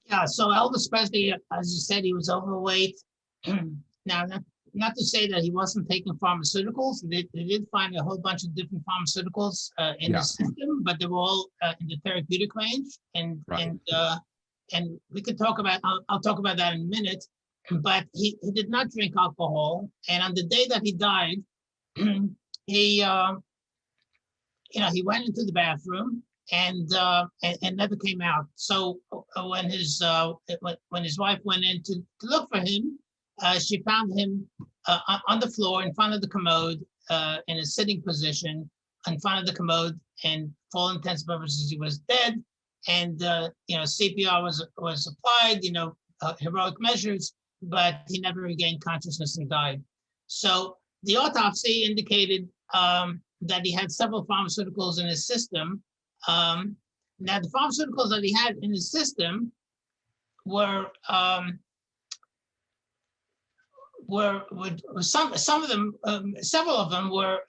Yeah, so Elvis Presley, as you said, he was overweight. Now, not to say that he wasn't taking pharmaceuticals. They did find a whole bunch of different pharmaceuticals in Yeah, his system, but they were all in the therapeutic range. And right. and we could talk about. I'll talk about that in a minute. But he did not drink alcohol. And on the day that he died, he he went into the bathroom and never came out. So when his wife went in to look for him, she found him on the floor in front of the commode in a sitting position in front of the commode, and for all intents and purposes, he was dead. And CPR was applied, heroic measures, but he never regained consciousness and died. So the autopsy indicated that he had several pharmaceuticals in his system. Now, the pharmaceuticals that he had in his system were some of them, several of them were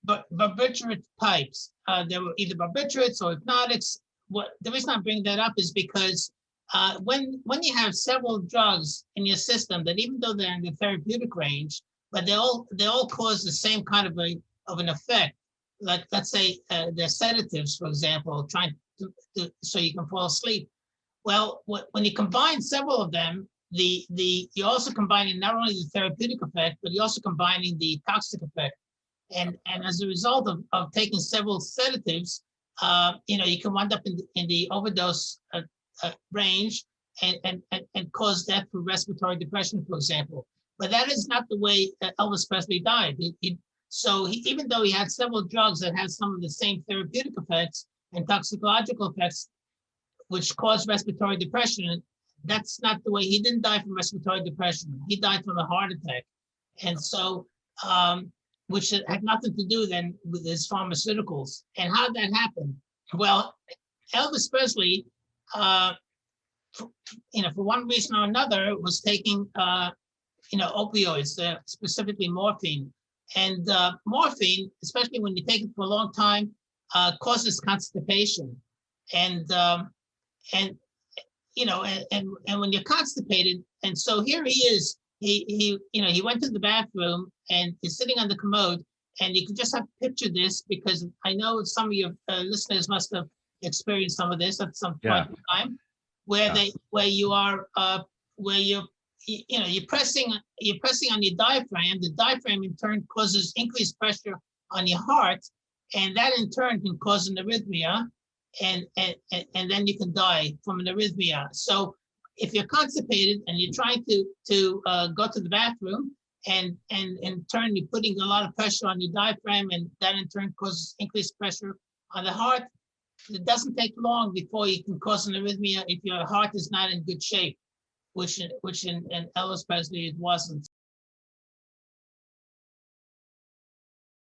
barbiturate types. There were either barbiturates or hypnotics. The reason I'm bringing that up is because when you have several drugs in your system that, even though they're in the therapeutic range, but they all cause the same kind of an effect. Like, let's say they're sedatives, for example, trying to so you can fall asleep. Well, when you combine several of them, you're also combining not only the therapeutic effect, but you're also combining the toxic effect. And as a result of taking several sedatives, you can wind up in the overdose range and cause death through respiratory depression, for example. But that is not the way Elvis Presley died. Even though he had several drugs that had some of the same therapeutic effects and toxicological effects, which caused respiratory depression, that's not the way. He didn't die from respiratory depression. He died from a heart attack. And so, which had nothing to do then with his pharmaceuticals. And how did that happen? Well, Elvis Presley, for one reason or another, was taking, opioids, specifically morphine. And morphine, especially when you take it for a long time, causes constipation. And when you're constipated, and so here he is, he went to the bathroom and he's sitting on the commode, and you can just have to picture this, because I know some of your listeners must have experienced some of this at some point in time, where you're pressing on your diaphragm. The diaphragm in turn causes increased pressure on your heart, and that in turn can cause an arrhythmia, and then you can die from an arrhythmia. So if you're constipated and you're trying to go to the bathroom, and in turn you're putting a lot of pressure on your diaphragm, and that in turn causes increased pressure on the heart, it doesn't take long before you can cause an arrhythmia if your heart is not in good shape, which in Elvis Presley it wasn't.